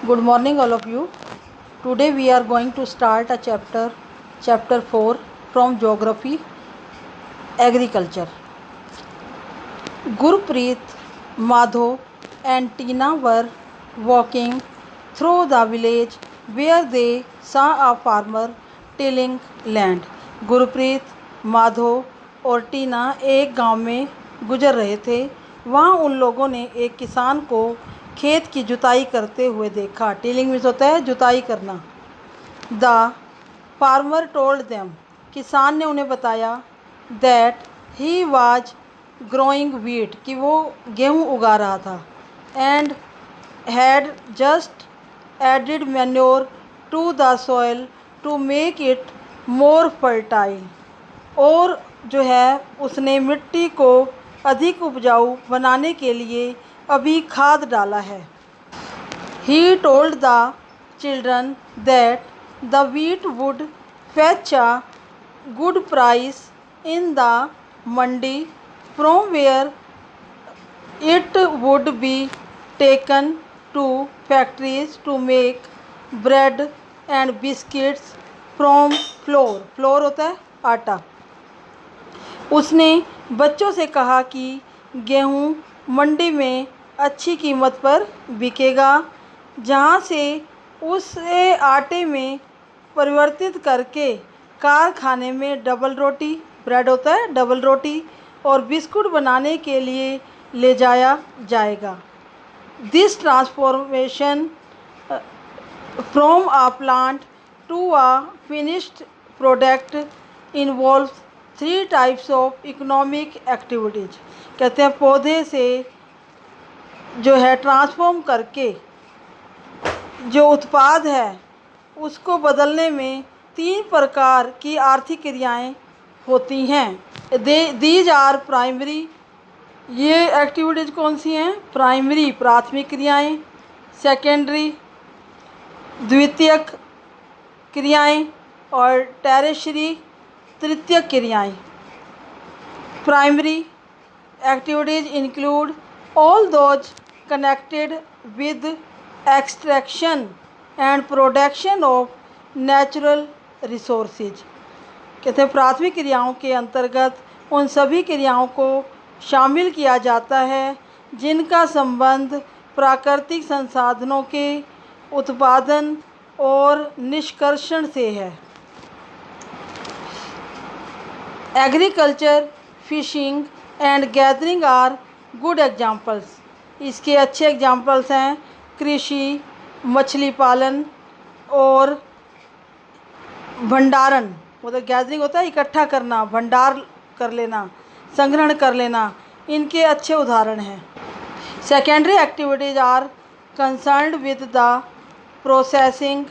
Good morning, all of you. Today we are going to start a chapter 4 from Geography, Agriculture. Gurpreet, Madho, and Tina were walking through the village where they saw a farmer tilling land. Gurpreet, Madho और टीना एक गांव में गुजर रहे थे। वहां उन लोगों ने एक किसान को खेत की जुताई करते हुए देखा। टिलिंग मीन्स होता है जुताई करना। द फार्मर टोल्ड देम, किसान ने उन्हें बताया, that he was growing wheat, कि वो गेहूँ उगा रहा था, and had just added manure to the soil to make it more fertile, और जो है उसने मिट्टी को अधिक उपजाऊ बनाने के लिए अभी खाद डाला है। He told the children that the wheat would fetch a good price in the mandi, from where it would be taken to factories to make bread and biscuits from flour. Floor होता है आटा। उसने बच्चों से कहा कि गेहूँ मंडी में अच्छी कीमत पर बिकेगा, जहाँ से उसे आटे में परिवर्तित करके कारखाने में डबल रोटी, ब्रेड होता है डबल रोटी, और बिस्कुट बनाने के लिए ले जाया जाएगा। This transformation from a plant to a finished product involve 3 types of economic activities. कहते हैं पौधे से जो है ट्रांसफॉर्म करके जो उत्पाद है उसको बदलने में 3 प्रकार की आर्थिक क्रियाएं होती हैं। दीज आर प्राइमरी, ये एक्टिविटीज़ कौन सी हैं? प्राइमरी प्राथमिक क्रियाएं, सेकेंडरी द्वितीयक क्रियाएं, और टेरेशरी तृतीयक क्रियाएं। Primary activities include all those connected with extraction and production of natural resources. कहते हैं प्राथमिक क्रियाओं के अंतर्गत उन सभी क्रियाओं को शामिल किया जाता है जिनका संबंध प्राकृतिक संसाधनों के उत्पादन और निष्कर्षण से है। Agriculture, fishing and gathering are good examples. इसके अच्छे एग्जाम्पल्स हैं कृषि, मछली पालन और भंडारण। मतलब गैदरिंग होता है इकट्ठा करना, भंडार कर लेना, संग्रहण कर लेना, इनके अच्छे उदाहरण हैं। Secondary activities are concerned with the processing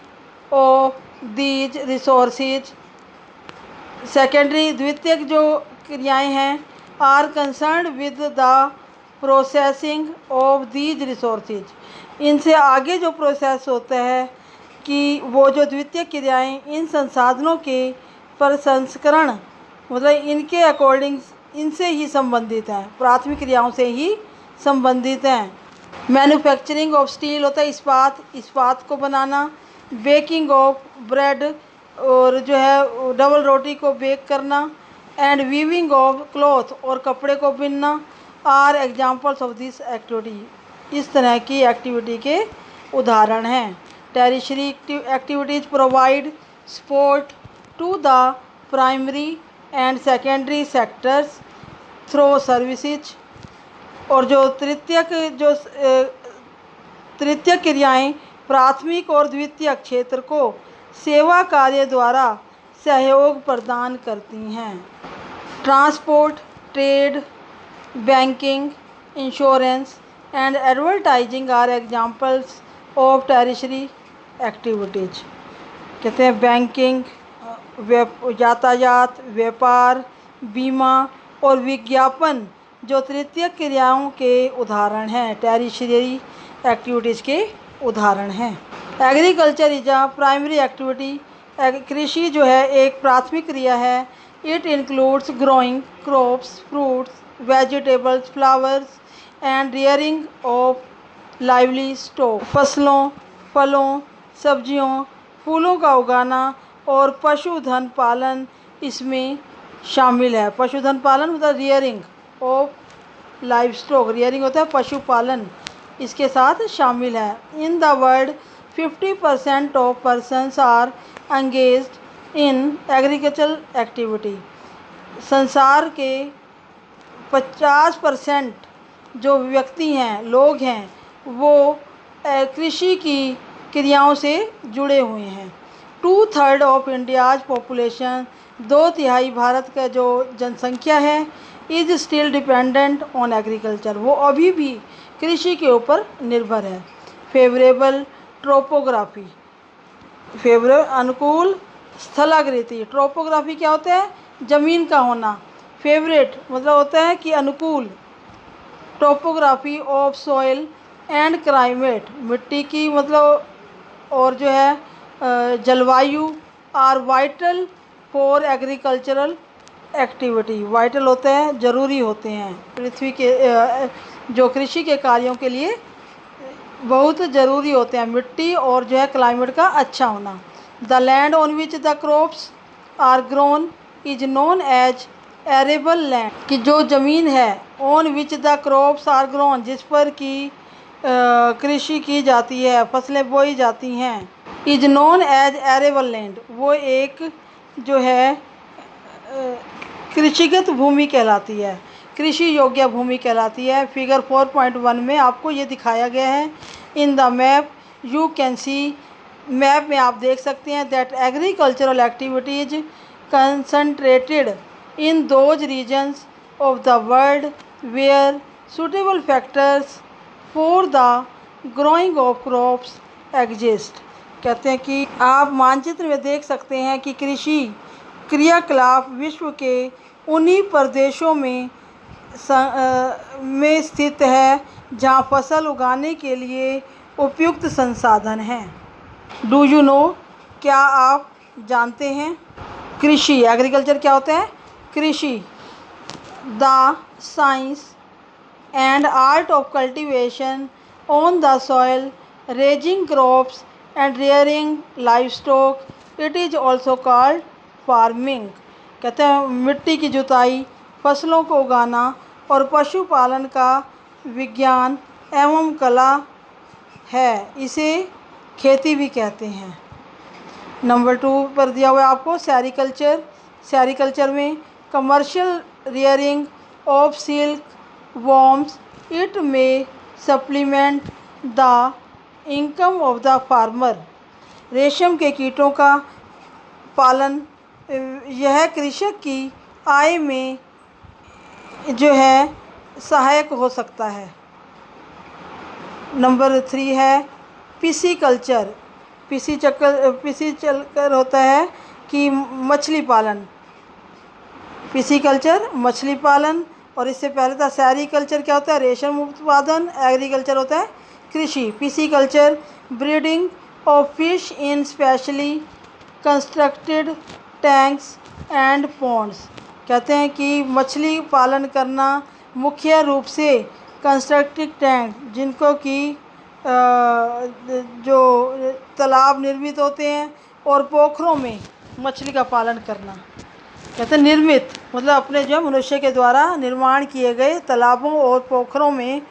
of these resources. Secondary द्वितीयक जो क्रियाएं हैं are concerned with the processing of these resources. इनसे आगे जो प्रोसेस होता है कि वो जो द्वितीय क्रियाएं इन संसाधनों के प्रसंस्करण, मतलब इनके अकॉर्डिंग इनसे ही संबंधित हैं, प्राथमिक क्रियाओं से ही संबंधित हैं। मैन्युफैक्चरिंग ऑफ स्टील होता है इस्पात, इस्पात को बनाना। बेकिंग ऑफ ब्रेड, और जो है डबल रोटी को बेक करना। एंड वीविंग ऑफ क्लॉथ, और कपड़े को बिनना are examples of this activity. इस तरह की एक्टिविटी के उदाहरण हैं। Tertiary activities provide support to the primary and secondary sectors through services. और जो तृतीयक क्रियाएं प्राथमिक और द्वितीयक क्षेत्र को सेवा कार्य द्वारा सहयोग प्रदान करती हैं। Transport, trade, banking, insurance and advertising are examples of tertiary activities. कहते हैं बैंकिंग, यातायात, व्यापार, बीमा और विज्ञापन जो तृतीय क्रियाओं के उदाहरण हैं, टेरिशरी एक्टिविटीज़ के उदाहरण हैं। Agriculture is a primary activity. कृषि जो है एक प्राथमिक क्रिया है। It includes growing crops, fruits, vegetables, flowers and rearing of lively stock. फसलों, फलों, सब्जियों, फूलों का उगाना और पशुधन पालन इसमें शामिल है। पशुधन पालन मतलब rearing of livestock, rearing होता है पशुपालन, इसके साथ शामिल है। In the world 50% of persons are engaged in agricultural activity. संसार के 50% जो व्यक्ति हैं, लोग हैं, वो कृषि की क्रियाओं से जुड़े हुए हैं। 2/3 ऑफ इंडियाज पॉपुलेशन, 2/3 भारत का जो जनसंख्या है, is still dependent on agriculture, वो अभी भी कृषि के ऊपर निर्भर है। फेवरेबल ट्रोपोग्राफी, अनुकूल स्थलाकृति। ट्रोपोग्राफी क्या होता है? ज़मीन का होना। फेवरेट मतलब होता है कि अनुकूल। Topography of soil and climate, मिट्टी की मतलब और जो है जलवायु, are vital for agricultural activity. Vital होते हैं, ज़रूरी होते हैं, पृथ्वी के जो कृषि के कार्यों के लिए बहुत ज़रूरी होते हैं। मिट्टी और जो है क्लाइमेट का अच्छा होना। The land on which the crops are grown is known as arable land, कि जो ज़मीन है on which the crops are grown, जिस पर कि कृषि की जाती है, फसलें बोई जाती हैं, is known as arable land, वो एक जो है कृषिगत भूमि कहलाती है, कृषि योग्य भूमि कहलाती है। फिगर 4.1 में आपको ये दिखाया गया है। In the map you can see, map में आप देख सकते हैं that agricultural activities concentrated in those regions of the world where suitable factors for the growing of crops exist. कहते हैं कि आप मानचित्र में देख सकते हैं कि कृषि क्रियाकलाप विश्व के उन्हीं प्रदेशों में स्थित है जहाँ फसल उगाने के लिए उपयुक्त संसाधन हैं। डू यू नो, क्या आप जानते हैं? कृषि, एग्रीकल्चर क्या होता है? कृषि, the science and art of cultivation on the soil, raising crops and rearing livestock. It is also called farming. कहते हैं मिट्टी की जुताई, फसलों को उगाना और पशुपालन का विज्ञान एवं कला है, इसे खेती भी कहते हैं। नंबर 2 पर दिया हुआ है आपको सेरिकल्चर। सेरिकल्चर में commercial rearing of silk worms, it may supplement the income of the farmer. रेशम के कीटों का पालन यह कृषक की आय में जो है सहायक हो सकता है। नंबर 3 है पिसीकल्चर। पिसीकल्चर होता है कि मछली पालन, पिसीकल्चर मछली पालन। और इससे पहले था सेरिकल्चर, क्या होता है? रेशम उत्पादन। एग्रीकल्चर होता है कृषि। Pisciculture breeding of fish in specially constructed tanks and ponds. कहते हैं कि मछली पालन करना मुख्य रूप से कंस्ट्रक्टेड टैंक, जिनको कि जो तालाब निर्मित होते हैं, और पोखरों में मछली का पालन करना। कहते हैं निर्मित मतलब अपने जो मनुष्य के द्वारा निर्माण किए गए तालाबों और पोखरों में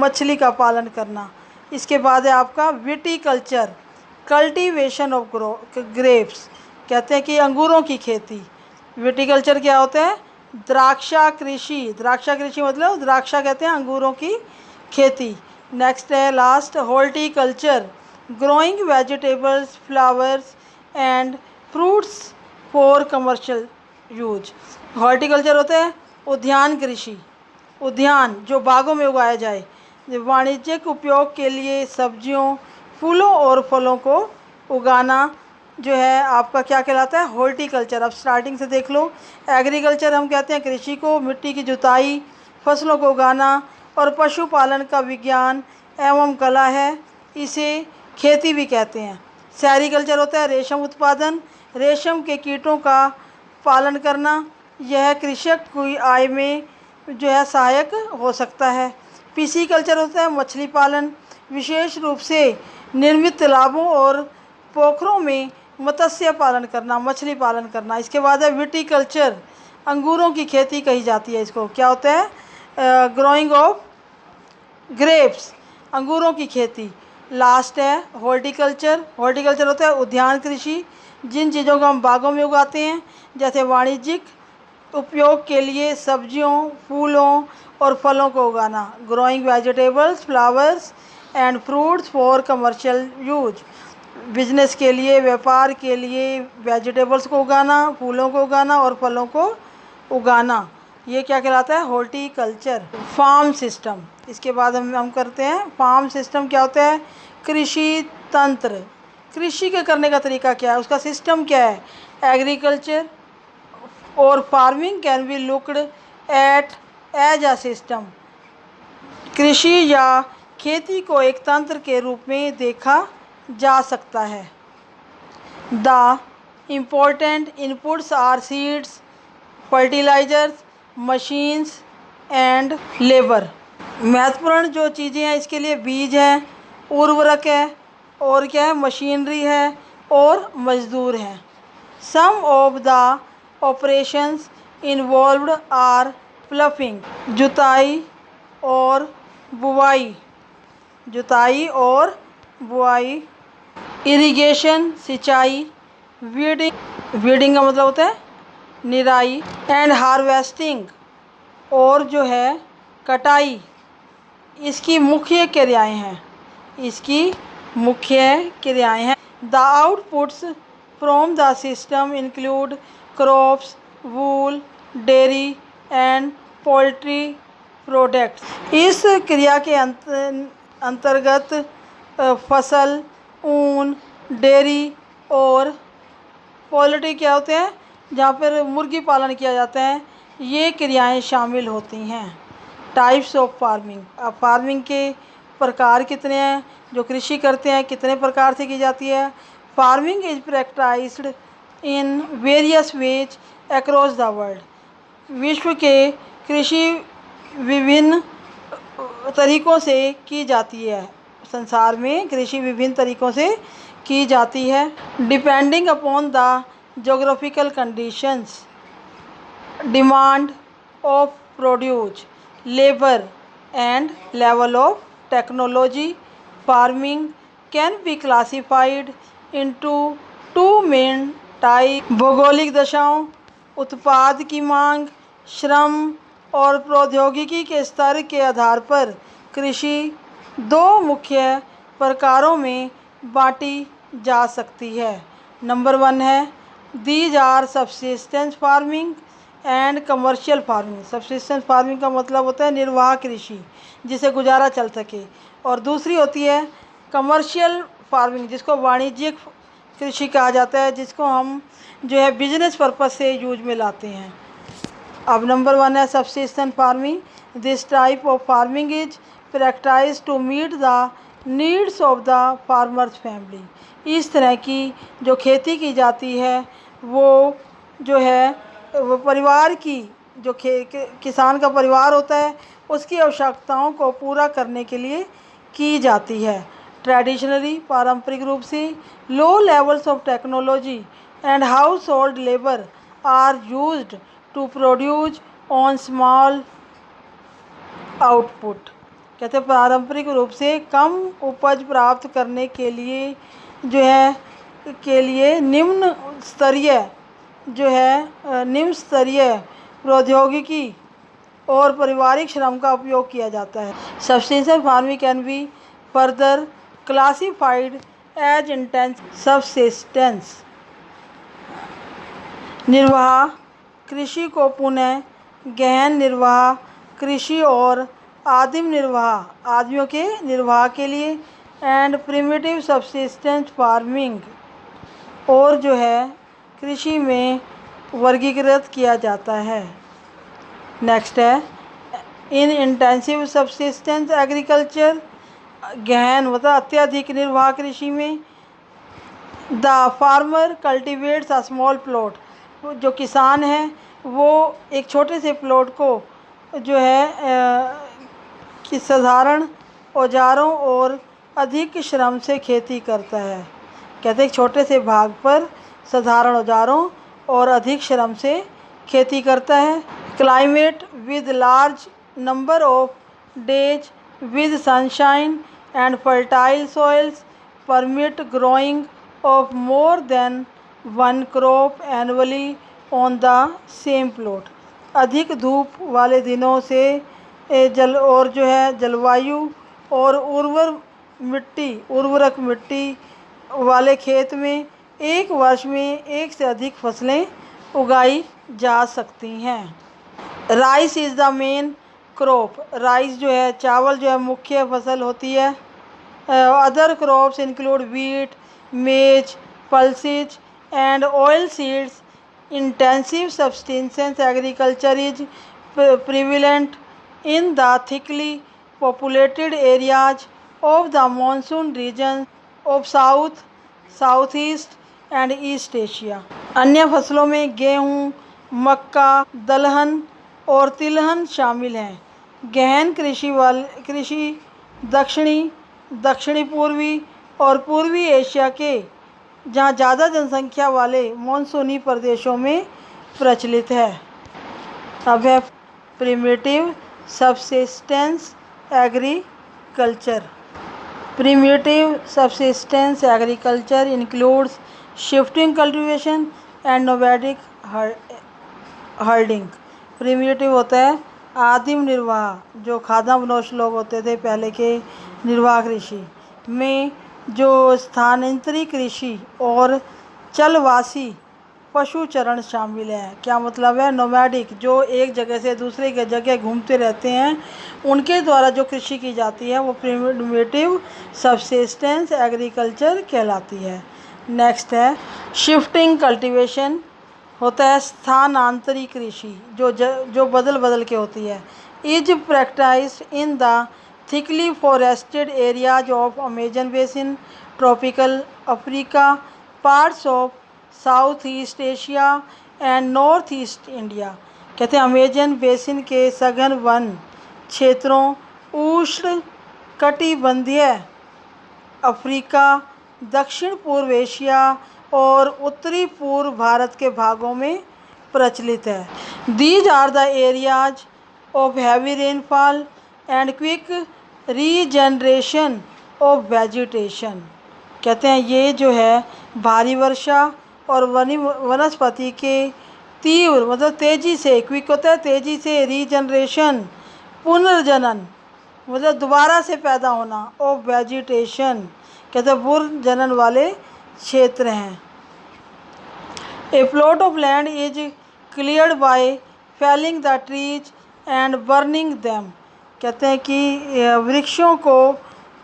मछली का पालन करना। इसके बाद है आपका विटीकल्चर, कल्टीवेशन ऑफ ग्रेप्स। कहते हैं कि अंगूरों की खेती। विटीकल्चर क्या होता है? द्राक्षा कृषि। द्राक्षा कृषि मतलब द्राक्षा कहते हैं अंगूरों की खेती। नेक्स्ट है last horticulture, growing vegetables, flowers and fruits for commercial use. Horticulture होता है उद्यान कृषि, उद्यान जो बागों में उगाया जाए, वाणिज्यिक उपयोग के लिए सब्जियों, फूलों और फलों को उगाना जो है आपका क्या कहलाता है? हॉर्टिकल्चर। अब स्टार्टिंग से देख लो। एग्रीकल्चर हम कहते हैं कृषि को, मिट्टी की जुताई, फसलों को उगाना और पशुपालन का विज्ञान एवं कला है, इसे खेती भी कहते हैं। सेरिकल्चर होता है रेशम उत्पादन, रेशम के कीटों का पालन करना, यह कृषक की आय में जो है सहायक हो सकता है। पिसीकल्चर होता है मछली पालन, विशेष रूप से निर्मित तालाबों और पोखरों में मत्स्य पालन करना, मछली पालन करना। इसके बाद है विटीकल्चर, अंगूरों की खेती कही जाती है इसको। क्या होता है? ग्रोइंग ऑफ ग्रेप्स, अंगूरों की खेती। लास्ट है हॉर्टिकल्चर। हॉर्टिकल्चर होता है उद्यान कृषि, जिन चीज़ों को हम बागों में उगाते हैं, जैसे वाणिज्यिक उपयोग के लिए सब्जियों, फूलों और फलों को उगाना। Growing vegetables, flowers and fruits for commercial use, business के लिए, व्यापार के लिए वेजिटेबल्स को उगाना, फूलों को उगाना और फलों को उगाना, ये क्या कहलाता है? हॉर्टिकल्चर। फार्म सिस्टम, इसके बाद हम करते हैं फार्म सिस्टम। क्या होता है? कृषि तंत्र, कृषि के करने का तरीका क्या है, उसका सिस्टम क्या है? एग्रीकल्चर और farming can be looked at as a system, कृषि या खेती को एक तंत्र के रूप में देखा जा सकता है। The important inputs are seeds, fertilizers, machines and labour. महत्वपूर्ण जो चीज़ें हैं इसके लिए बीज है, उर्वरक है और क्या है? मशीनरी है और मजदूर हैं। Some of the operations involved are ploughing, जुताई और बुवाई, जुताई और बुआई, इरिगेशन, सिंचाई, वीडिंग, वीडिंग का मतलब होता है निराई, एंड हार्वेस्टिंग, और जो है कटाई, इसकी मुख्य क्रियाएं हैं, इसकी मुख्य क्रियाएं हैं। The outputs from the system include crops, wool, dairy and poultry products. इस क्रिया के अंतर्गत फसल, ऊन, डेयरी और पोल्ट्री क्या होते हैं, जहाँ पर मुर्गी पालन किया जाता है, ये क्रियाएं शामिल होती हैं। टाइप्स ऑफ फार्मिंग, अब फार्मिंग के प्रकार कितने हैं, जो कृषि करते हैं कितने प्रकार से की जाती है। Farming is practised in various ways across the world, विश्व के कृषि विभिन्न तरीक़ों से की जाती है, संसार में कृषि विभिन्न तरीक़ों से की जाती है। Depending upon the geographical conditions, demand of produce, labour and level of technology, farming can be classified into two main type. भौगोलिक दशाओं, उत्पाद की मांग, श्रम और प्रौद्योगिकी के स्तर के आधार पर कृषि दो मुख्य प्रकारों में बांटी जा सकती है। नंबर 1 है these are subsistence farming and commercial farming. Subsistence farming का मतलब होता है निर्वाह कृषि, जिसे गुजारा चल सके, और दूसरी होती है कमर्शियल फार्मिंग, जिसको वाणिज्यिक कृषि कहा जाता है, जिसको हम जो है बिजनेस पर्पस से यूज में लाते हैं। अब नंबर 1 है subsistence farming. This type of farming is practised to meet the needs of the farmer's family. इस तरह की जो खेती की जाती है वो जो है वो परिवार की, जो किसान का परिवार होता है उसकी आवश्यकताओं को पूरा करने के लिए की जाती है। ट्रेडिशनली, पारंपरिक रूप से, low levels of technology and household labour are used to produce on small output. कहते हैं पारंपरिक रूप से कम उपज प्राप्त करने के लिए जो है निम्न स्तरीय प्रौद्योगिकी और पारिवारिक श्रम का उपयोग किया जाता है। Subsistence farming can be further classified as intensive subsistence. निर्वाह कृषि को पुनः गहन निर्वाह कृषि और आदिम निर्वाह, आदमियों के निर्वाह के लिए, एंड प्रिमिटिव सबसिस्टेंस फार्मिंग, और जो है कृषि में वर्गीकृत किया जाता है। नेक्स्ट है इन इंटेंसिव सबसिस्टेंस एग्रीकल्चर, गहन मतलब अत्यधिक निर्वाह कृषि में, the farmer cultivates a small plot, जो किसान है वो एक छोटे से प्लॉट को जो है कि साधारण औजारों और अधिक श्रम से खेती करता है। कहते हैं छोटे से भाग पर साधारण औजारों और अधिक श्रम से खेती करता है। Climate with large number of days with sunshine and fertile soils permit growing of more than one crop annually on the same plot. अधिक धूप वाले दिनों से जलवायु और उर्वरक मिट्टी वाले खेत में एक वर्ष में एक से अधिक फसलें उगाई जा सकती हैं। Rice is the main crop. Rice जो है, चावल जो है मुख्य फसल होती है। अदर क्रॉप्स इंक्लूड वीट, मेज, pulses and oil seeds. Intensive subsistence agriculture is prevalent in the thickly populated areas of the monsoon regions of South, Southeast and East Asia। अन्य फसलों में गेहूँ, मक्का, दलहन और तिलहन शामिल हैं। गहन कृषि दक्षिणी पूर्वी और पूर्वी एशिया के जहाँ ज़्यादा जनसंख्या वाले मानसूनी प्रदेशों में प्रचलित है। अब है primitive subsistence agriculture. Primitive subsistence agriculture includes shifting cultivation and nomadic herding. Primitive होता है आदिम निर्वाह, जो खाद्यान्नोष लोग होते थे पहले के निर्वाह कृषि में, जो स्थानांतरी कृषि और चलवासी पशुचरण शामिल है। क्या मतलब है? नोमैडिक, जो एक जगह से दूसरे की जगह घूमते रहते हैं, उनके द्वारा जो कृषि की जाती है वो प्रिमिटिव सबसिस्टेंस एग्रीकल्चर कहलाती है। नेक्स्ट है शिफ्टिंग कल्टीवेशन, होता है स्थानांतरी कृषि, जो बदल के होती है। Is practised in the thickly forested areas of Amazon basin, tropical Africa, parts of south east Asia and north east India. कहते हैं अमेजन बेसिन के सघन वन क्षेत्रों, उष्ण कटिबंधीय अफ्रीका, दक्षिण पूर्व एशिया और उत्तरी पूर्व भारत के भागों में प्रचलित है। These are the areas of heavy rainfall and quick regeneration of vegetation. कहते हैं ये जो है भारी वर्षा और वनस्पति के तीव्र मतलब तेज़ी से, क्विक होता है तेज़ी से, रीजनरेशन पुनर्जनन मतलब दोबारा से पैदा होना, ऑफ वेजिटेशन कहते हैं पुनर्जनन वाले क्षेत्र हैं। A plot of land is cleared by felling the trees and burning them. कहते हैं कि वृक्षों को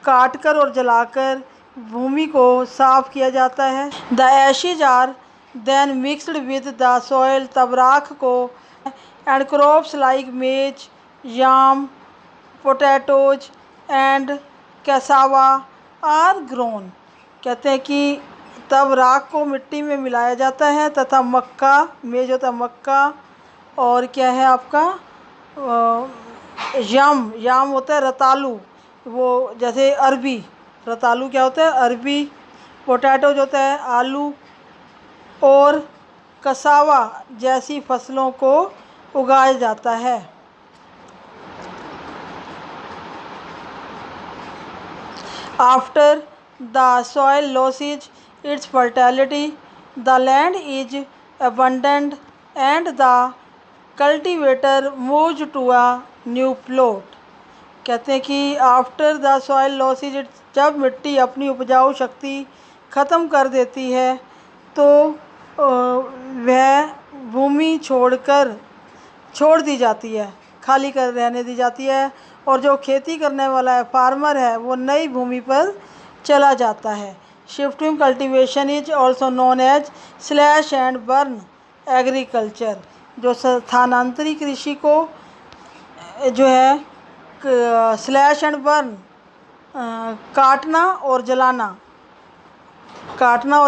काटकर और जलाकर भूमि को साफ किया जाता है। The ashes are then mixed with the soil, तब राख को and crops like maize, yam, potatoes and cassava are grown. कहते हैं कि तब राख को मिट्टी में मिलाया जाता है तथा मक्का, मेज होता है मक्का, और क्या है आपका याम होता है रतालू, वो जैसे अरबी, रतालू क्या होता है अरबी, पोटैटोज होता है आलू, और कसावा जैसी फसलों को उगाया जाता है। After the soil losses it's fertility, the land is abundant and the cultivator moves to a new plot। कहते हैं कि आफ्टर द सॉइल लॉसेज, जब मिट्टी अपनी उपजाऊ शक्ति ख़त्म कर देती है तो वह भूमि छोड़ दी जाती है, खाली कर रहने दी जाती है, और जो खेती करने वाला है फार्मर है वो नई भूमि पर चला जाता है। Shifting cultivation is also known as slash and burn agriculture. जो स्थानांतरी कृषि को जो है स्लैश एंड बर्न, काटना और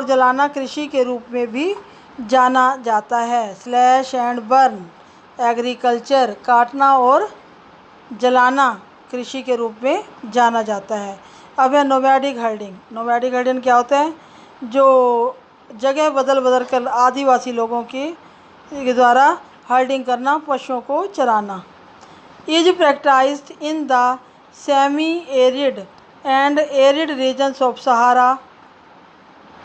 जलाना कृषि के रूप में भी जाना जाता है। स्लैश एंड बर्न एग्रीकल्चर, काटना और जलाना कृषि के रूप में जाना जाता है। अब है नोमैडिक हर्डिंग। नोमैडिक हर्डिंग क्या होता है? जो जगह बदल बदल कर आदिवासी लोगों के द्वारा हर्डिंग करना, पशुओं को चराना। Is practised in the semi arid and arid regions of Sahara,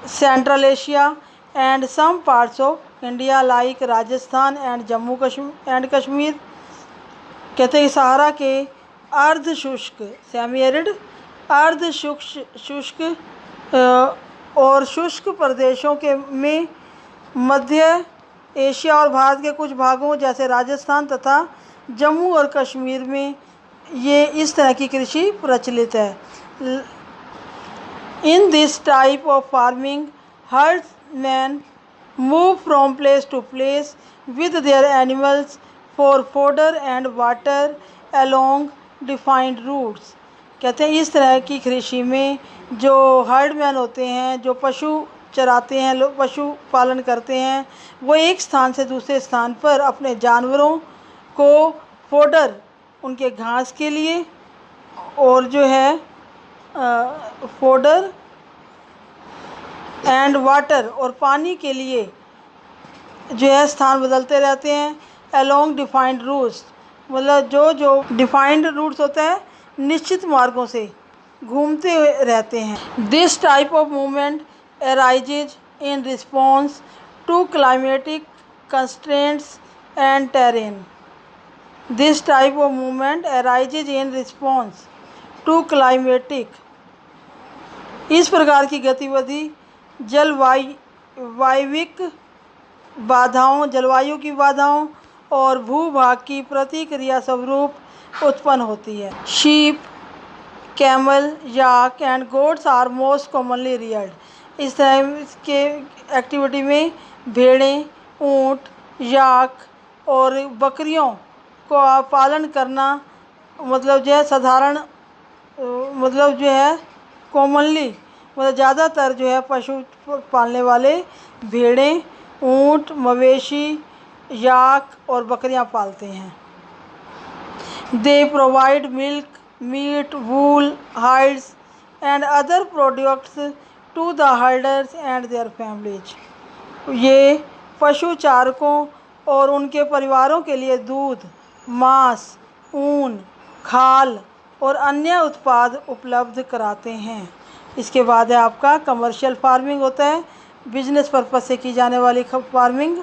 central Asia and some parts of India like Rajasthan and Jammu Kashmir. कहते हैं सहारा के अर्ध शुष्क, सेमी एरिड, अर्ध शुष्क और शुष्क प्रदेशों के में, मध्य एशिया और भारत के कुछ भागों जैसे राजस्थान तथा जम्मू और कश्मीर में ये इस तरह की कृषि प्रचलित है। In this type of farming herdsmen move from place to place with their animals for fodder and water along defined routes। कहते हैं इस तरह की कृषि में जो हर्डमैन होते हैं, जो पशु चराते हैं, लोग पशु पालन करते हैं, वो एक स्थान से दूसरे स्थान पर अपने जानवरों को फोडर, उनके घास के लिए, और जो है फोडर एंड वाटर, और पानी के लिए जो है स्थान बदलते रहते हैं। अलोंग डिफाइंड रूट्स, मतलब जो डिफाइंड रूट्स होता है, निश्चित मार्गों से घूमते रहते हैं। This type of movement arises in response to climatic constraints and terrain. This type of movement arises in response to climatic, इस प्रकार की गतिविधि जलवायविक बाधाओं, जलवायु की बाधाओं और भूभाग की प्रतिक्रिया स्वरूप उत्पन्न होती है। Sheep, camel, yak and goats are most commonly reared. इस तरह के एक्टिविटी में भेड़ें, ऊँट, याक और बकरियों को पालन करना, मतलब जो है साधारण, मतलब जो है कॉमनली, मतलब ज़्यादातर जो है पशु पालने वाले भेड़ें, ऊँट, मवेशी, याक और बकरियां पालते हैं। They provide milk, meat, wool, hides and other products to the herders and their families. ये पशु चारकों और उनके परिवारों के लिए दूध, मांस, ऊन, खाल और अन्य उत्पाद उपलब्ध कराते हैं। इसके बाद है आपका कमर्शियल फार्मिंग होता है, बिजनेस पर्पस से की जाने वाली फार्मिंग,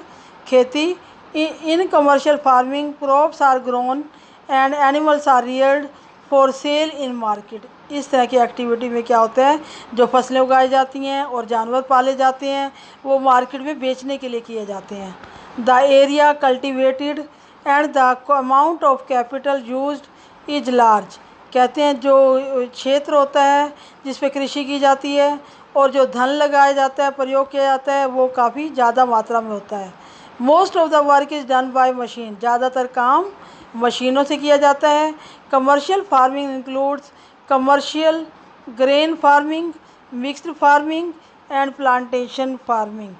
खेती। In commercial farming crops are grown and animals are reared for sale in market. इस तरह की एक्टिविटी में क्या होता है, जो फसलें उगाई जाती हैं और जानवर पाले जाते हैं, वो मार्केट में बेचने के लिए किए जाते हैं। The area cultivated and the amount of capital used is large. कहते हैं जो क्षेत्र होता है जिस पे कृषि की जाती है और जो धन लगाया जाता है, प्रयोग किया जाता है, वो काफ़ी ज़्यादा मात्रा में होता है। Most of the work is done by machine. ज़्यादातर काम मशीनों से किया जाता है। Commercial farming includes commercial grain farming, mixed farming and plantation farming.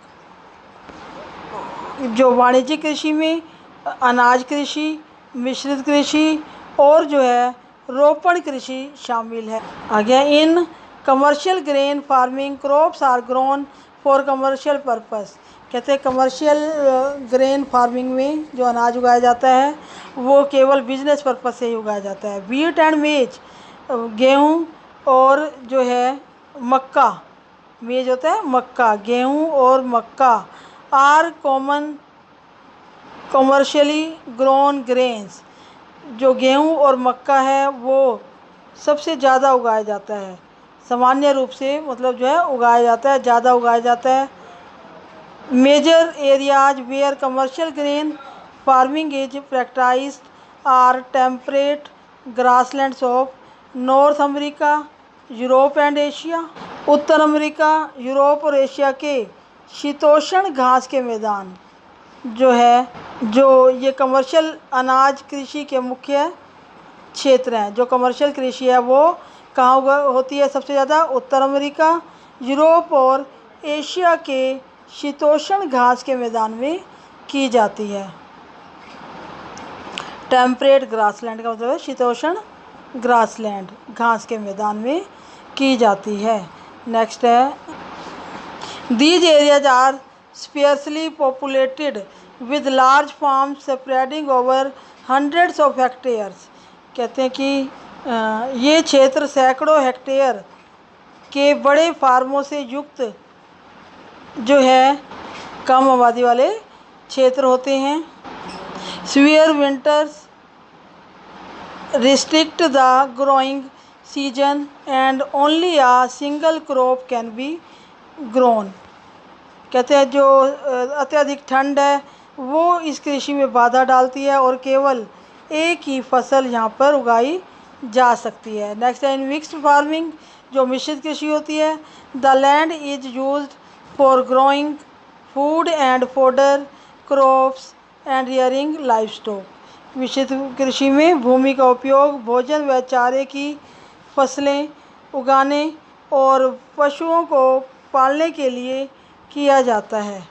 जो वाणिज्यिक कृषि में अनाज कृषि, मिश्रित कृषि और जो है रोपण कृषि शामिल है। आगे in commercial grain farming crops are grown for commercial purpose. कहते हैं कमर्शियल ग्रेन फार्मिंग में जो अनाज उगाया जाता है वो केवल बिजनेस पर्पस से ही उगाया जाता है। व्हीट एंड मेज, गेहूँ और जो है मक्का, मेज होता है मक्का, गेहूँ और मक्का are common commercially grown grains. जो गेहूँ और मक्का है वो सबसे ज़्यादा उगाया जाता है, सामान्य रूप से मतलब जो है उगाया जाता है, ज़्यादा उगाया जाता है। Major areas where commercial grain farming is practised are temperate grasslands of North America, Europe and Asia. उत्तर अमेरिका, यूरोप और एशिया के शीतोष्ण घास के मैदान जो है, जो ये कमर्शियल अनाज कृषि के मुख्य क्षेत्र हैं। जो कमर्शियल कृषि है वो कहाँ होती है सबसे ज़्यादा? उत्तर अमेरिका, यूरोप और एशिया के शीतोष्ण घास के मैदान में की जाती है। टेम्परेट ग्रासलैंड का मतलब है शीतोष्ण ग्रासलैंड, घास के मैदान में की जाती है। नेक्स्ट है, these areas are sparsely populated with large farms spreading over hundreds of hectares. कहते हैं कि ये क्षेत्र सैकड़ों हेक्टेयर के बड़े फार्मों से युक्त जो है कम आबादी वाले क्षेत्र होते हैं। Severe winters restrict the growing season and only a single crop can be grown. कहते हैं जो अत्यधिक ठंड है वो इस कृषि में बाधा डालती है और केवल एक ही फसल यहाँ पर उगाई जा सकती है। नेक्स्ट है, इन मिक्स्ड फार्मिंग, जो मिश्रित कृषि होती है, the land is used for growing food and fodder crops and rearing live stock. मिश्रित कृषि में भूमि का उपयोग भोजन व चारे की फसलें उगाने और पशुओं को पालने के लिए किया जाता है।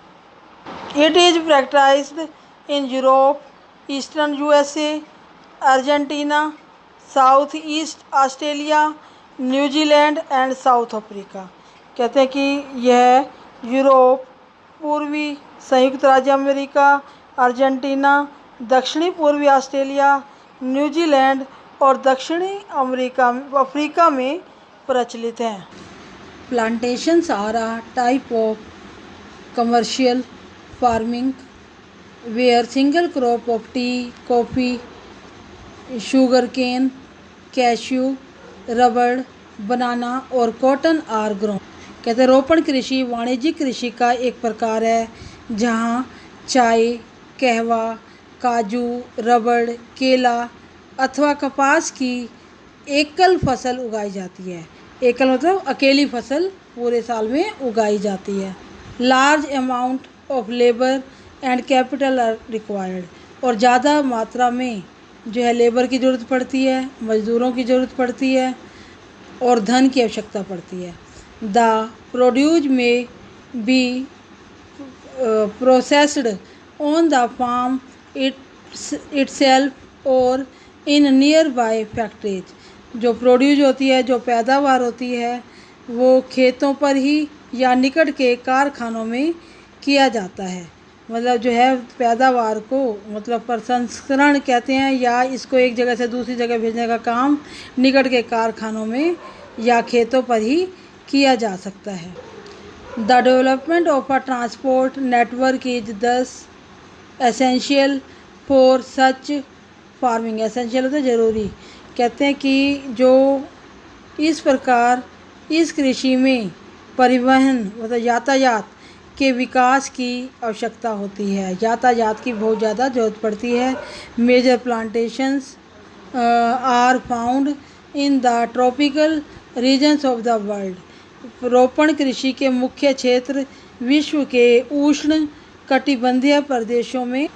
It is practised in Europe, eastern USA, Argentina, south east Australia, New Zealand and south Africa. कहते हैं कि यह यूरोप, पूर्वी संयुक्त राज्य अमेरिका, अर्जेंटीना, दक्षिणी पूर्वी ऑस्ट्रेलिया, न्यूजीलैंड और दक्षिणी अफ्रीका में प्रचलित हैं। Plantations are a type of commercial farming where single crop of tea, coffee, sugarcane, cashew, rubber, banana और कॉटन आर ग्रोन। कहते हैं रोपण कृषि वाणिज्यिक कृषि का एक प्रकार है जहाँ चाय, कहवा, काजू, रबड़, केला अथवा कपास की एकल फसल उगाई जाती है। एकल मतलब अकेली फसल पूरे साल में उगाई जाती है। Large amount of labour and capital R required, और ज़्यादा मात्रा में जो है लेबर की ज़रूरत पड़ती है, मज़दूरों की ज़रूरत पड़ती है और धन की आवश्यकता पड़ती है। The produce may be processed on the farm itself or in nearby factories. जो प्रोड्यूस होती है, जो पैदावार होती है, वो खेतों पर ही या निकट के कारखानों में किया जाता है। मतलब जो है पैदावार को मतलब प्रसंस्करण कहते हैं, या इसको एक जगह से दूसरी जगह भेजने का काम निकट के कारखानों में या खेतों पर ही किया जा सकता है। The development of a transport network is thus essential for such farming. Essential होता है ज़रूरी। कहते हैं कि जो इस प्रकार इस कृषि में परिवहन मतलब यातायात के विकास की आवश्यकता होती है, यातायात की बहुत ज़्यादा ज़रूरत पड़ती है। Major plantations are found in the tropical regions of the world. रोपण कृषि के मुख्य क्षेत्र विश्व के उष्ण कटिबंधीय प्रदेशों में,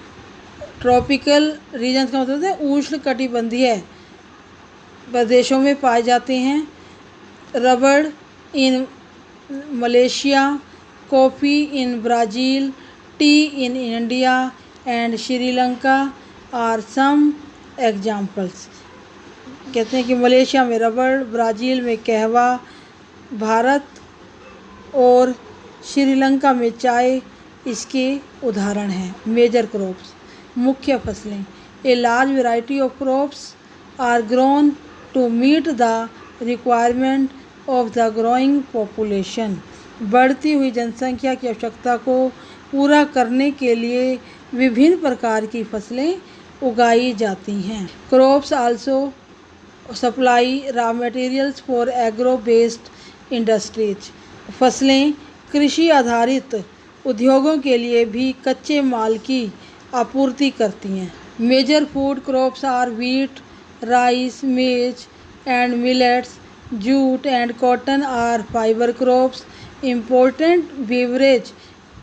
ट्रॉपिकल रीजन्स का मतलब है उष्ण कटिबंधीय प्रदेशों में पाए जाते हैं। Rubber in Malaysia, coffee in Brazil, tea in India and Sri Lanka are some examples. कहते हैं कि मलेशिया में रबड़, ब्राज़ील में कहवा, भारत और श्रीलंका में चाय इसके उदाहरण हैं। मेजर क्रॉप्स, मुख्य फसलें। A large variety of crops are grown to meet the requirement of the growing population. बढ़ती हुई जनसंख्या की आवश्यकता को पूरा करने के लिए विभिन्न प्रकार की फसलें उगाई जाती हैं। Crops also supply raw materials for agro based industries. फसलें कृषि आधारित उद्योगों के लिए भी कच्चे माल की आपूर्ति करती हैं। Major food crops are wheat, rice, maize and millets. Jute and cotton are fibre crops. Important beverage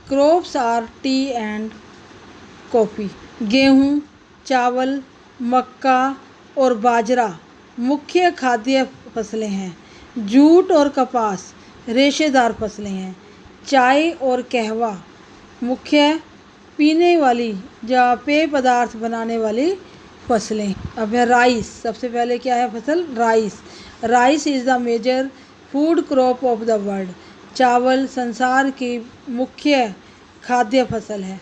crops are tea and coffee. गेहूँ, चावल, मक्का और बाजरा मुख्य खाद्य फसलें हैं। जूट और कपास रेशेदार फसलें हैं। चाय और कहवा मुख्य पीने वाली या पेय पदार्थ बनाने वाली फसलें। अब है राइस। सबसे पहले क्या है फसल? Rice. Rice is the major food crop of the world. चावल संसार की मुख्य खाद्य फसल है।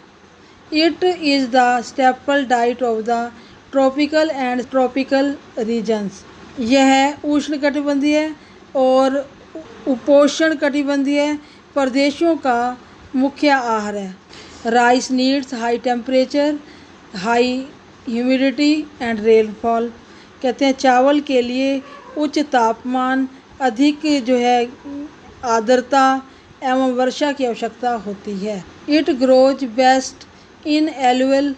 It is the staple diet of the tropical and tropical regions. यह उष्णकटिबंधीय और उपोष्णकटिबंधीय प्रदेशों का मुख्य आहार है। Rice needs high temperature, high humidity and rainfall. कहते हैं चावल के लिए उच्च तापमान, अधिक जो है आर्द्रता एवं वर्षा की आवश्यकता होती है। It grows best in alluvial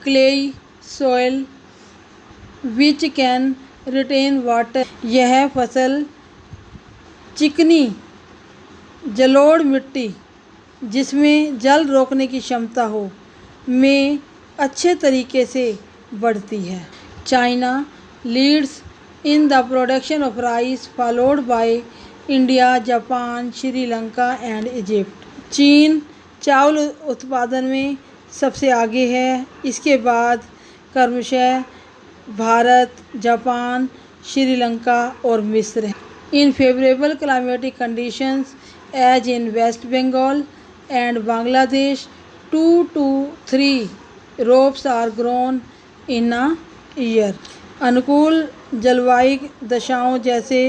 clayey soil which can retain water. यह फसल चिकनी जलोढ़ मिट्टी जिसमें जल रोकने की क्षमता हो में अच्छे तरीके से बढ़ती है। China leads in the production of rice followed by India, Japan, Sri Lanka and Egypt. चीन चावल उत्पादन में सबसे आगे है। इसके बाद क्रमशः भारत, जापान, श्रीलंका और मिस्र है। In favourable climatic conditions as in West Bengal and Bangladesh 2 to 3 crops are grown in a year। अनुकूल जलवायु दशाओं जैसे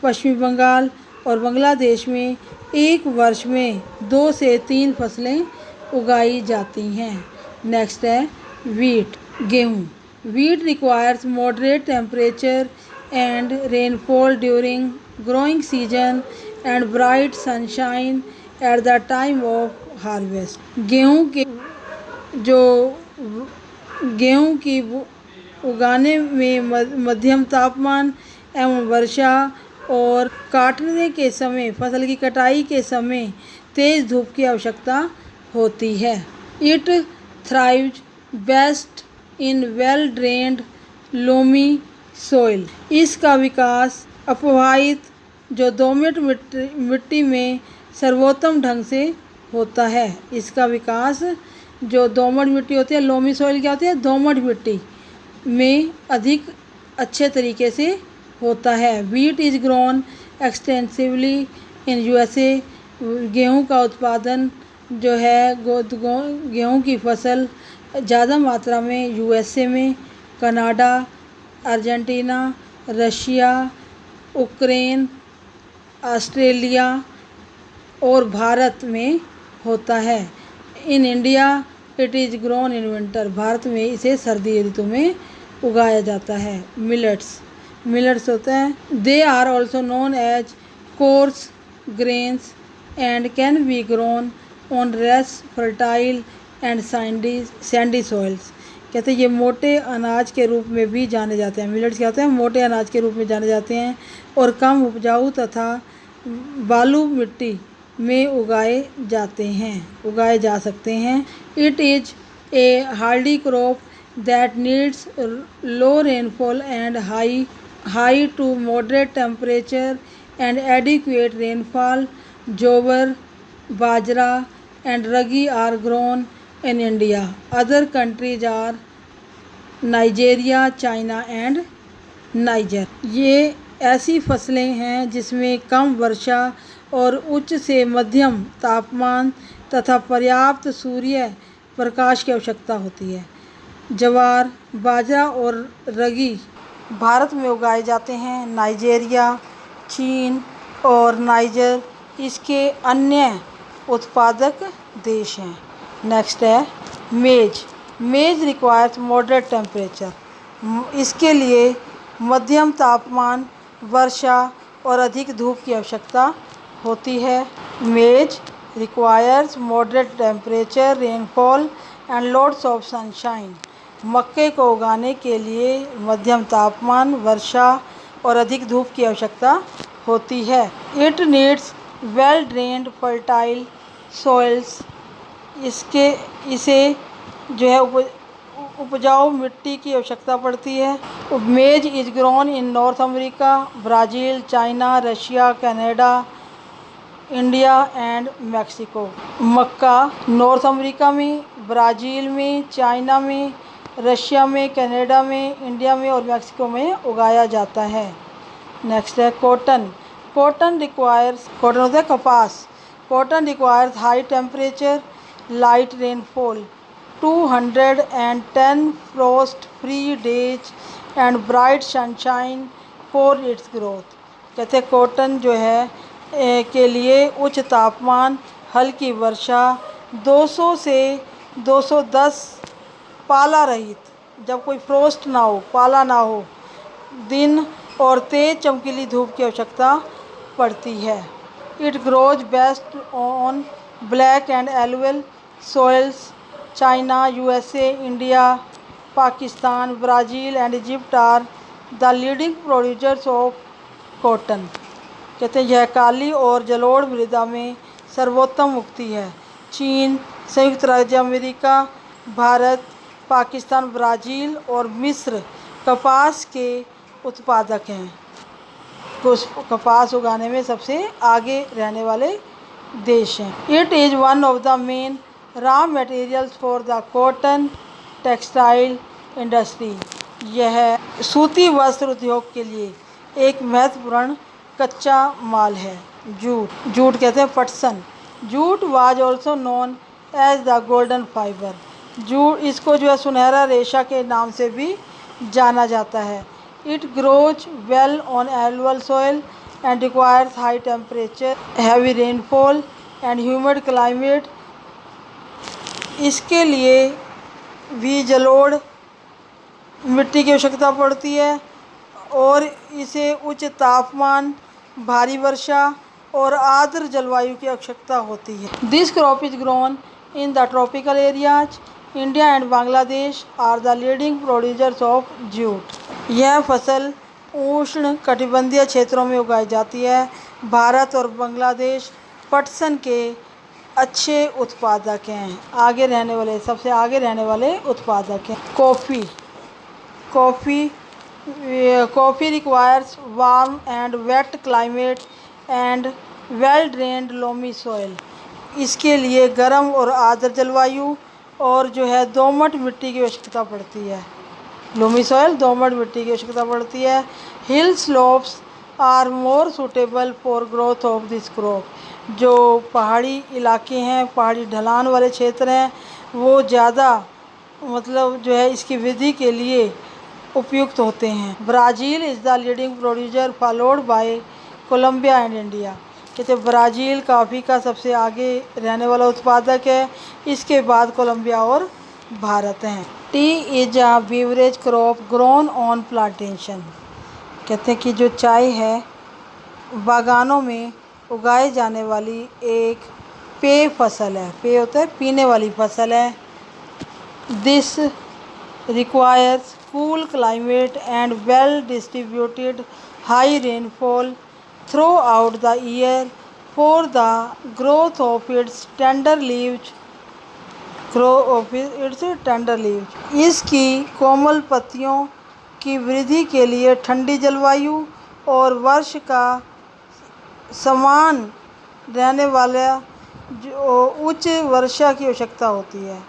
पश्चिमी बंगाल और बांग्लादेश में एक वर्ष में 2 से 3 फसलें उगाई जाती हैं। नेक्स्ट है वीट, गेहूँ। Wheat requires moderate temperature and rainfall during growing season and bright sunshine at the time of harvest. गेहूँ की उगाने में मध्यम तापमान एवं वर्षा और काटने के समय, फसल की कटाई के समय तेज़ धूप की आवश्यकता होती है। It thrives best in well drained loamy soil. इसका विकास अपवाहित जो दोमट मिट्टी में सर्वोत्तम ढंग से होता है। इसका विकास जो दोमट मिट्टी होती है, लोमी सॉइल क्या होती है, दोमट मिट्टी में अधिक अच्छे तरीके से होता है। Wheat is grown extensively in USA. गेहूं का उत्पादन जो है, गेहूं की फसल ज़्यादा मात्रा में यूएसए में, Canada, Argentina, Russia, Ukraine, Australia और भारत में होता है। In India it is grown in winter. Bharat में इसे सर्दी ऋतु में उगाया जाता है। मिलेट्स होते हैं। They are also known as coarse grains and can be grown on less fertile and sandy soils. कहते हैं ये मोटे अनाज के रूप में भी जाने जाते हैं। मिलेट्स क्या होते हैं, मोटे अनाज के रूप में जाने जाते हैं और कम उपजाऊ तथा बालू मिट्टी में उगाए जा सकते हैं। It is a hardy crop that needs low rainfall and high to moderate temperature and adequate rainfall. Jowar, bajra and ragi are grown in India. Other countries are Nigeria, China and Niger. ये ऐसी फसलें हैं जिसमें कम वर्षा और उच्च से मध्यम तापमान तथा पर्याप्त सूर्य प्रकाश की आवश्यकता होती है। ज्वार, बाजरा और रगी भारत में उगाए जाते हैं। नाइजेरिया, चीन और नाइजर इसके अन्य उत्पादक देश हैं। नेक्स्ट है मेज रिक्वायर्स मॉडरेट टेम्परेचर। इसके लिए मध्यम तापमान, वर्षा और अधिक धूप की आवश्यकता होती है। मेज requires moderate temperature, rainfall and loads of sunshine. मक्के को उगाने के लिए मध्यम तापमान, वर्षा और अधिक धूप की आवश्यकता होती है। It needs well drained fertile soils. इसे जो है उपजाऊ मिट्टी की आवश्यकता पड़ती है। मेज is grown in north America, Brazil, China, Russia, Canada, India and Mexico. Mecca north America में, ब्राज़ील में, चाइना में, रशिया में, कनाडा में, इंडिया में और मैक्सिको में उगाया जाता है। नेक्स्ट है कॉटन। कॉटन होता है कपास। Cotton requires high temperature, light rainfall, 210 Frost free days and bright sunshine for its growth. कहते हैं कॉटन जो है के लिए उच्च तापमान, हल्की वर्षा, 200 से 210 पाला रहित, जब कोई फ्रोस्ट ना हो, पाला ना हो, दिन और तेज चमकीली धूप की आवश्यकता पड़ती है। It grows best on black and alluvial soils. China, USA, India, Pakistan, Brazil and Egypt are the leading producers of cotton. कहते हैं यह काली और जलोढ़ मृदा में सर्वोत्तम उगती है। चीन, संयुक्त राज्य अमेरिका, भारत, पाकिस्तान, ब्राज़ील और मिस्र कपास के उत्पादक हैं। कपास उगाने में सबसे आगे रहने वाले देश हैं। It is one of the main raw materials for the cotton textile industry. यह सूती वस्त्र उद्योग के लिए एक महत्वपूर्ण कच्चा माल है। जूट कहते हैं पटसन। Jute was also known as the golden fibre. Jute, इसको जो है सुनहरा रेशा के नाम से भी जाना जाता है। It grows well on alluvial soil and requires high temperature, heavy rainfall and humid climate. इसके लिए भी जलोढ़ मिट्टी की आवश्यकता पड़ती है और इसे उच्च तापमान, भारी वर्षा और आर्द्र जलवायु की आवश्यकता होती है। This crop is grown in the tropical areas. India and Bangladesh are the leading producers of jute. यह फसल उष्ण कटिबंधीय क्षेत्रों में उगाई जाती है। भारत और बांग्लादेश पटसन के अच्छे उत्पादक हैं। सबसे आगे रहने वाले उत्पादक हैं। Coffee requires warm and wet climate and well drained loamy soil. इसके लिए गर्म और आर्द्र जलवायु और जो है दोमट मिट्टी की आवश्यकता पड़ती है। लोमी सॉइल, दोमट मिट्टी की आवश्यकता पड़ती है। Hill slopes are more suitable for growth of this crop. जो पहाड़ी इलाके हैं, पहाड़ी ढलान वाले क्षेत्र हैं, वो ज़्यादा जो है इसकी वृद्धि के लिए उपयुक्त होते हैं। Brazil is the leading producer followed by Colombia and India. कहते ब्राज़ील कॉफ़ी का सबसे आगे रहने वाला उत्पादक है। इसके बाद कोलंबिया और भारत हैं। T is a beverage crop grown on plantation. कहते हैं कि जो चाय है बागानों में उगाए जाने वाली एक पेय फसल है। पेय होता है पीने वाली फसल है। This requires cool climate and well distributed high rainfall through out the year for the growth of its tender leaves. इसकी कोमल पत्तियों की वृद्धि के लिए ठंडी जलवायु और वर्ष का समान रहने वाला जो उच्च वर्षा की आवश्यकता होती है।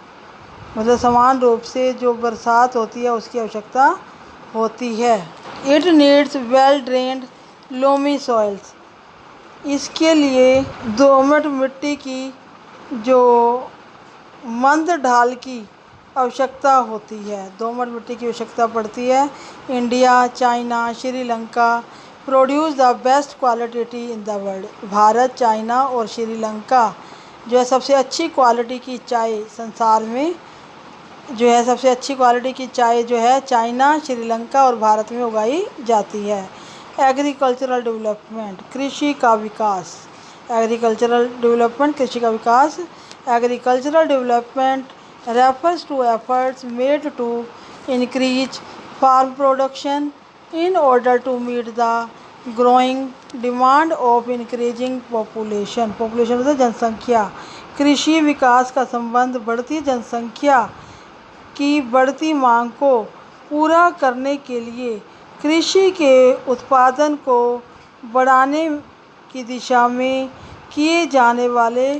मतलब समान रूप से जो बरसात होती है उसकी आवश्यकता होती है। It needs well drained loamy soils. इसके लिए दोमट मिट्टी की जो मंद ढाल की आवश्यकता होती है, दोमट मिट्टी की आवश्यकता पड़ती है। India, China, Sri Lanka produce the best quality T in the world. Bharat, China और श्रीलंका जो है सबसे अच्छी क्वालिटी की चाय संसार में जो है सबसे अच्छी क्वालिटी की चाय जो है चाइना, श्रीलंका और भारत में उगाई जाती है। एग्रीकल्चरल डेवलपमेंट, कृषि का विकास। एग्रीकल्चरल डेवलपमेंट, कृषि का विकास। Agricultural development refers to efforts made to increase farm production in order to meet the growing demand of increasing population। Population मतलब जनसंख्या। कृषि विकास का संबंध बढ़ती जनसंख्या की बढ़ती मांग को पूरा करने के लिए कृषि के उत्पादन को बढ़ाने की दिशा में किए जाने वाले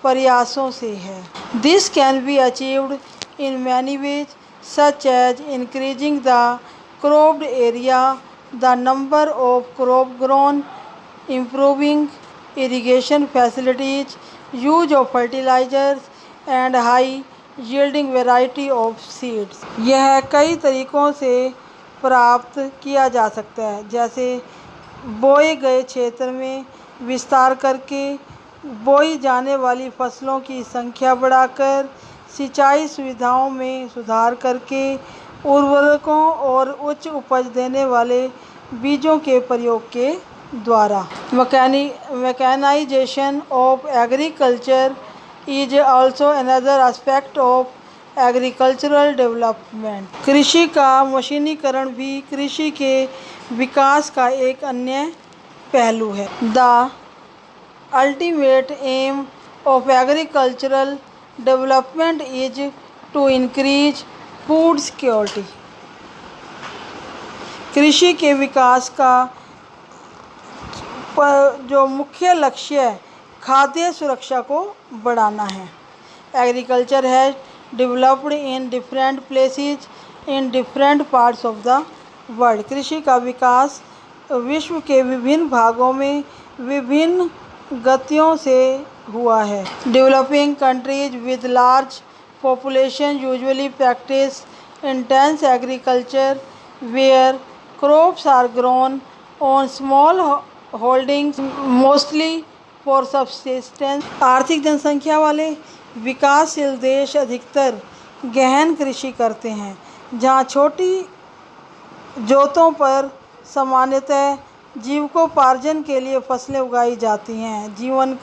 प्रयासों से है। This can be achieved in many ways such as increasing the cropped area, the number of crop grown improving irrigation facilities, use of fertilizers and high yielding variety of seeds। यह कई तरीकों से प्राप्त किया जा सकता है, जैसे बोए गए क्षेत्र में विस्तार करके, बोई जाने वाली फसलों की संख्या बढ़ाकर, सिंचाई सुविधाओं में सुधार करके, उर्वरकों और उच्च उपज देने वाले बीजों के प्रयोग के द्वारा। Mechanisation of agriculture is also another aspect of agricultural development. कृषि का मशीनीकरण भी कृषि के विकास का एक अन्य पहलू है। The ultimate aim of agricultural development is to increase food security. कृषि के विकास का जो मुख्य लक्ष्य है, खाद्य सुरक्षा को बढ़ाना है। Agriculture has developed in different places in different parts of the world. कृषि का विकास विश्व के विभिन्न भागों में विभिन्न गतियों से हुआ है। Developing countries with large population usually practise intense agriculture where crops are grown on small holdings mostly for subsistence. आर्थिक जनसंख्या वाले विकासशील देश अधिकतर गहन कृषि करते हैं, जहाँ छोटी जोतों पर सामान्यतः जीविकोपार्जन के लिए फसलें उगाई जाती हैं। जीवन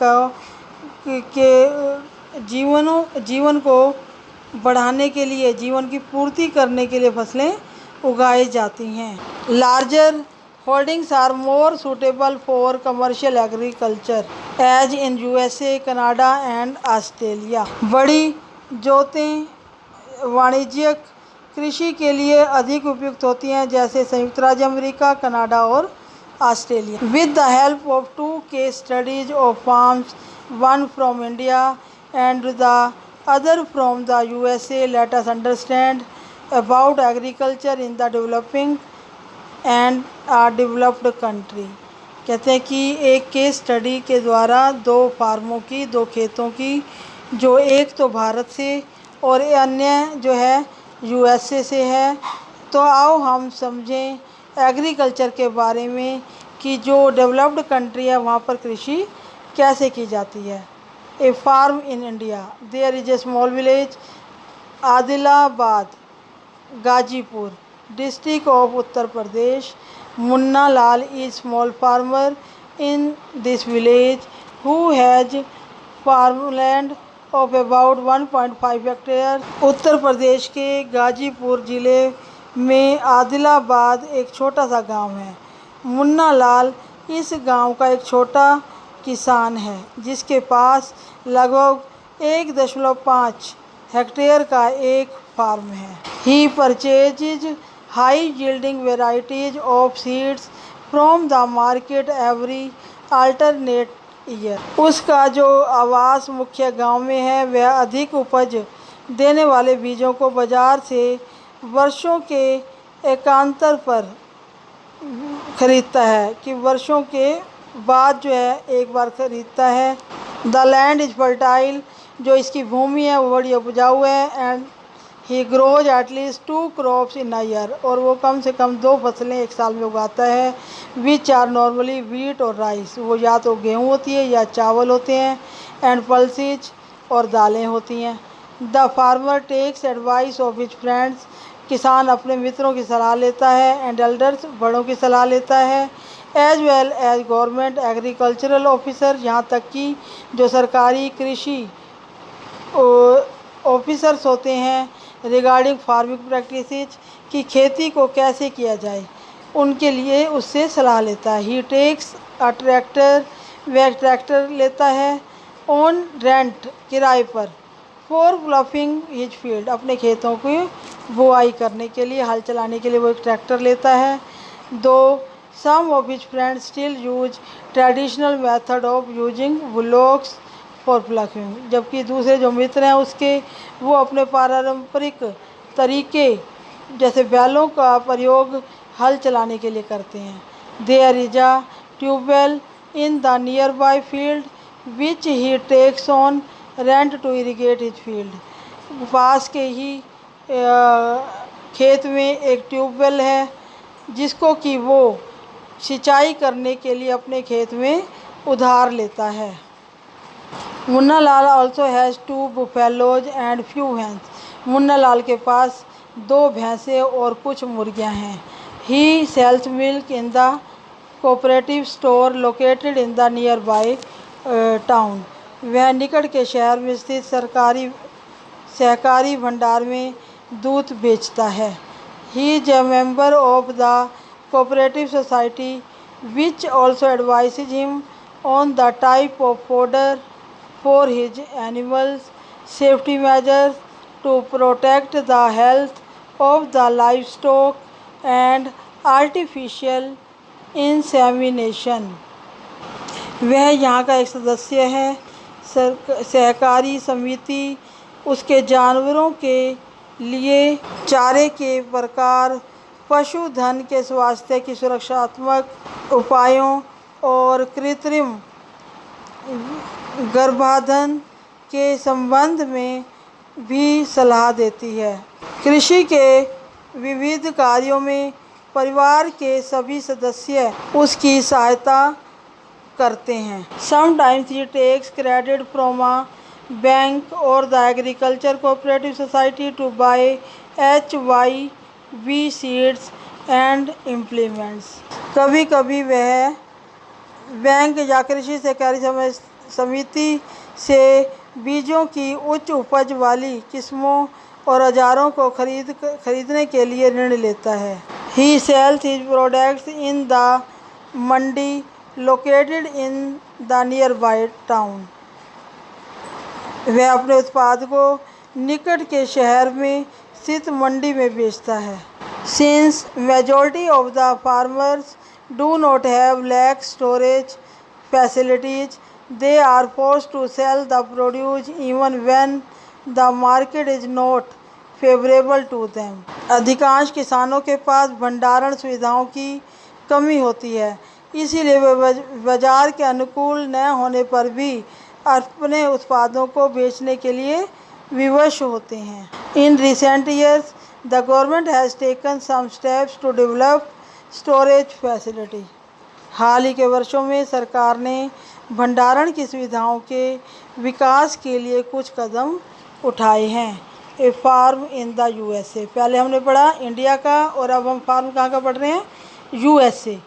को बढ़ाने के लिए, जीवन की पूर्ति करने के लिए फसलें उगाई जाती हैं। Larger holdings are more suitable for commercial agriculture as in USA, Canada and Australia. बड़ी जोतें वाणिज्यिक कृषि के लिए अधिक उपयुक्त होती हैं, जैसे संयुक्त राज्य अमेरिका, कनाडा और Australia. With the help of 2 case studies of farms, one from India and the other from the USA, let us understand about agriculture in the developing and developed country. कहते हैं कि एक case study के द्वारा 2 फार्मों की, 2 खेतों की, जो एक तो भारत से और अन्य जो है यूएसए से है। तो आओ हम समझें एग्रीकल्चर के बारे में कि जो डेवलप्ड कंट्री है वहाँ पर कृषि कैसे की जाती है। A farm in India, there is a small village Adilabad, Ghazipur district of Uttar Pradesh. Munna Lal is small farmer in this village who has farmland of about 1.5 hectare. Uttar Pradesh के गाजीपुर ज़िले में आदिलाबाद एक छोटा सा गांव है। मुन्ना लाल इस गांव का एक छोटा किसान है, जिसके पास लगभग 1.5 हेक्टेयर का एक फार्म है। He purchases high yielding varieties of seeds from the market every alternate year. उसका जो आवास मुख्य गांव में है, वह अधिक उपज देने वाले बीजों को बाजार से वर्षों के एकांतर पर खरीदता है, कि वर्षों के बाद जो है एक बार खरीदता है। द लैंड इज फर्टाइल, जो इसकी भूमि है वो बड़ी उपजाऊ है। And he grows at least 2 crops in a year, और वो कम से कम 2 फसलें एक साल में उगाता है। विच आर नॉर्मली वीट और राइस, वो या तो गेहूँ होती है या चावल होते हैं। एंड पल्सेज, और दालें होती हैं। The farmer takes advice of his friends, किसान अपने मित्रों की सलाह लेता है। एंड एल्डर्स, बड़ों की सलाह लेता है। As well as government agricultural officer, यहाँ तक कि जो सरकारी कृषि ऑफिसर्स होते हैं रिगार्डिंग फार्मिंग प्रैक्टिसेस, कि खेती को कैसे किया जाए, उनके लिए उससे सलाह लेता है। ही टेक्स अ ट्रैक्टर, वह ट्रैक्टर लेता है। ऑन रेंट, किराए पर। फॉर प्लॉफिंग हिज फील्ड, अपने खेतों की बुआई करने के लिए, हल चलाने के लिए वो एक ट्रैक्टर लेता है। Though some of his friends still use traditional method of using bullocks for ploughing, जबकि दूसरे जो मित्र हैं उसके, वो अपने पारंपरिक तरीके जैसे बैलों का प्रयोग हल चलाने के लिए करते हैं। There is a tubewell in the nearby field which he takes on rent to irrigate his field. पास के ही खेत में एक ट्यूबवेल है जिसको कि वो सिंचाई करने के लिए अपने खेत में उधार लेता है। Munna Lal also has 2 buffaloes and few hens. Munna Lal के पास 2 भैंसें और कुछ मुर्गियां हैं। He sells milk in the cooperative store located in the nearby town. वह निकट के शहर में स्थित सहकारी भंडार में दूध बेचता है। He is a member of the cooperative society which also advises him on the type of fodder for his animals, safety measures to protect the health of the livestock and artificial insemination. वह यहाँ का एक सदस्य है। सहकारी समिति उसके जानवरों के लिए चारे के प्रकार, पशुधन के स्वास्थ्य की सुरक्षात्मक उपायों और कृत्रिम गर्भाधान के संबंध में भी सलाह देती है। कृषि के विविध कार्यों में परिवार के सभी सदस्य उसकी सहायता करते हैं। Sometimes he takes credit from a bank or the agriculture cooperative society to buy HYV seeds and implements. कभी कभी वह बैंक या कृषि सहकारी समिति से बीजों की उच्च उपज वाली किस्मों और औजारों को खरीदने के लिए ऋण लेता है। He sells his products in the mandi located in the nearby town. वह अपने उत्पाद को निकट के शहर में स्थित मंडी में बेचता है। Since majority of the farmers do not have lakh storage facilities, they are forced to sell the produce even when the market is not favorable to them. अधिकांश किसानों के पास भंडारण सुविधाओं की कमी होती है, इसीलिए वे बाजार के अनुकूल न होने पर भी अपने उत्पादों को बेचने के लिए विवश होते हैं। In recent years, the government has taken some steps to develop storage facility. हाल ही के वर्षों में सरकार ने भंडारण की सुविधाओं के विकास के लिए कुछ कदम उठाए हैं। ए फार्म इन द USA, पहले हमने पढ़ा इंडिया का और अब हम फार्म कहाँ का पढ़ रहे हैं, USA.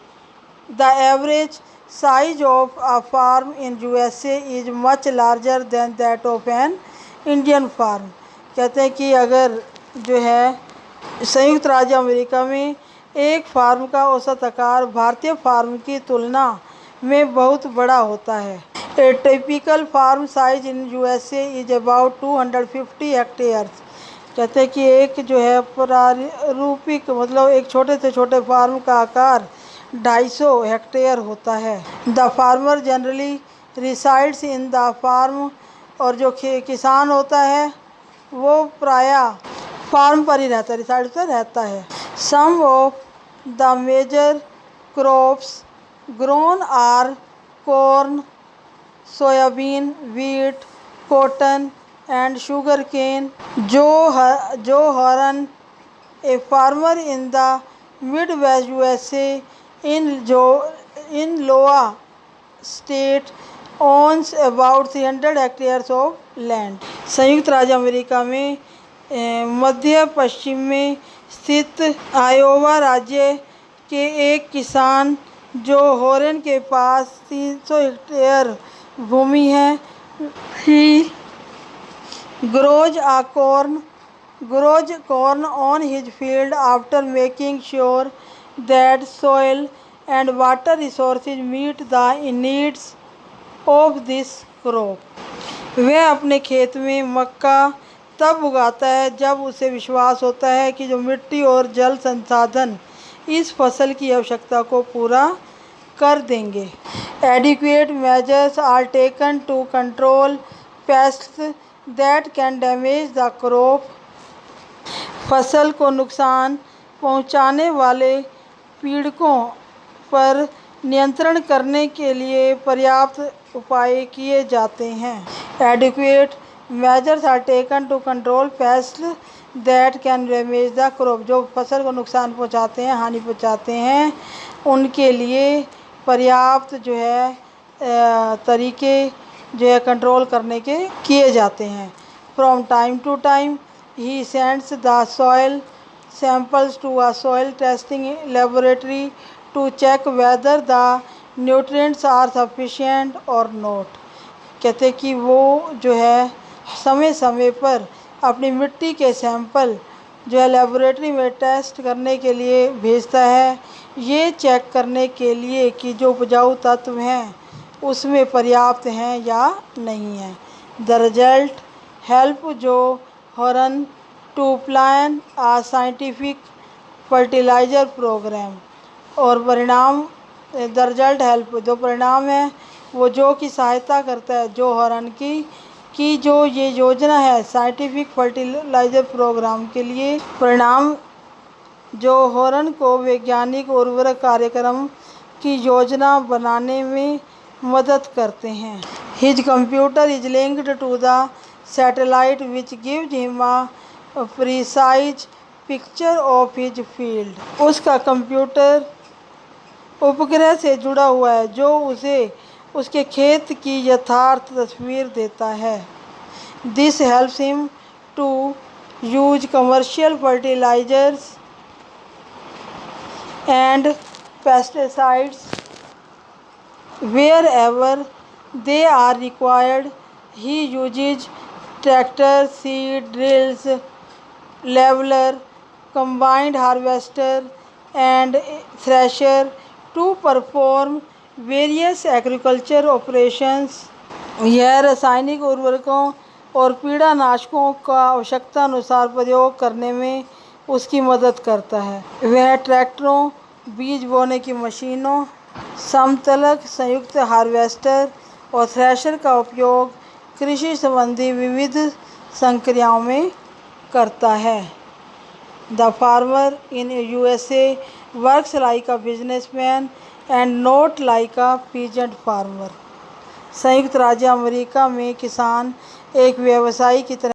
The average size of a farm in USA is much larger than that of an Indian farm. कहते हैं कि अगर जो है संयुक्त राज्य अमेरिका में एक फार्म का औसत आकार भारतीय फार्म की तुलना में बहुत बड़ा होता है। A typical farm size in USA is about 250 hectares. कहते हैं कि एक जो है प्रारूपिक मतलब एक छोटे से छोटे फार्म का आकार 250 हेक्टेयर होता है। The farmer generally resides in the farm, और जो किसान होता है वो प्रायः फार्म पर ही रहता है, रिसाइड पर रहता है। Some of the major crops grown are corn, soybean, wheat, cotton and sugar cane. Joe Horn, a farmer in the mid west USA in Iowa state owns about 300 hectares of land. संयुक्त राज्य America में मध्य पश्चिम में स्थित Iowa राज्य के एक किसान जो हॉर्न के पास 300 हेक्टेयर भूमि है, he grows corn on his field after making sure that soil and water resources meet the needs of this crop. वह अपने खेत में मक्का तब उगाता है जब उसे विश्वास होता है कि जो मिट्टी और जल संसाधन इस फसल की आवश्यकता को पूरा कर देंगे। Adequate measures are taken to control pests that can damage the crop. फसल को नुकसान पहुंचाने वाले पीड़कों पर नियंत्रण करने के लिए पर्याप्त उपाय किए जाते हैं। Adequate measures are taken to control pest that can damage the crop. जो फसल को नुकसान पहुंचाते हैं, हानि पहुंचाते हैं, उनके लिए पर्याप्त जो है तरीके जो है कंट्रोल करने के किए जाते हैं। From time to time he sends the soil samples to a soil testing laboratory to check whether the nutrients are sufficient or not. कहते कि वो जो है समय समय पर अपनी मिट्टी के सैंपल जो है लेबोरेटरी में टेस्ट करने के लिए भेजता है, ये चेक करने के लिए कि जो उपजाऊ तत्व हैं उसमें पर्याप्त हैं या नहीं हैं। द रिजल्ट हेल्प जो हॉर्न to plan a scientific fertiliser programme. और परिणाम द रिजल्ट हेल्प जो परिणाम है वो जो की सहायता करता है जो हॉर्न की जो ये योजना है साइंटिफिक फर्टिलाइज़र प्रोग्राम के लिए। परिणाम जो हॉर्न को वैज्ञानिक उर्वरक कार्यक्रम की योजना बनाने में मदद करते हैं। His computer is linked to the satellite which gives him a precise picture of his field. उसका कंप्यूटर उपग्रह से जुड़ा हुआ है जो उसे उसके खेत की यथार्थ तस्वीर देता है। This helps him to use commercial fertilisers and pesticides wherever they are required. He uses tractor, seed drills, leveler, combined harvester and thresher to perform various agriculture operations. यह रासायनिक उर्वरकों और कीड़ानाशकों का आवश्यकता अनुसार प्रयोग करने में उसकी मदद करता है। वह ट्रैक्टरों, बीज बोने की मशीनों, समतलक संयुक्त हार्वेस्टर और थ्रेशर का उपयोग कृषि संबंधी विविध संक्रियाओं में करता है। The farmer in USA works like a businessman and not like a peasant farmer. संयुक्त राज्य अमेरिका में किसान एक व्यवसायी की तरह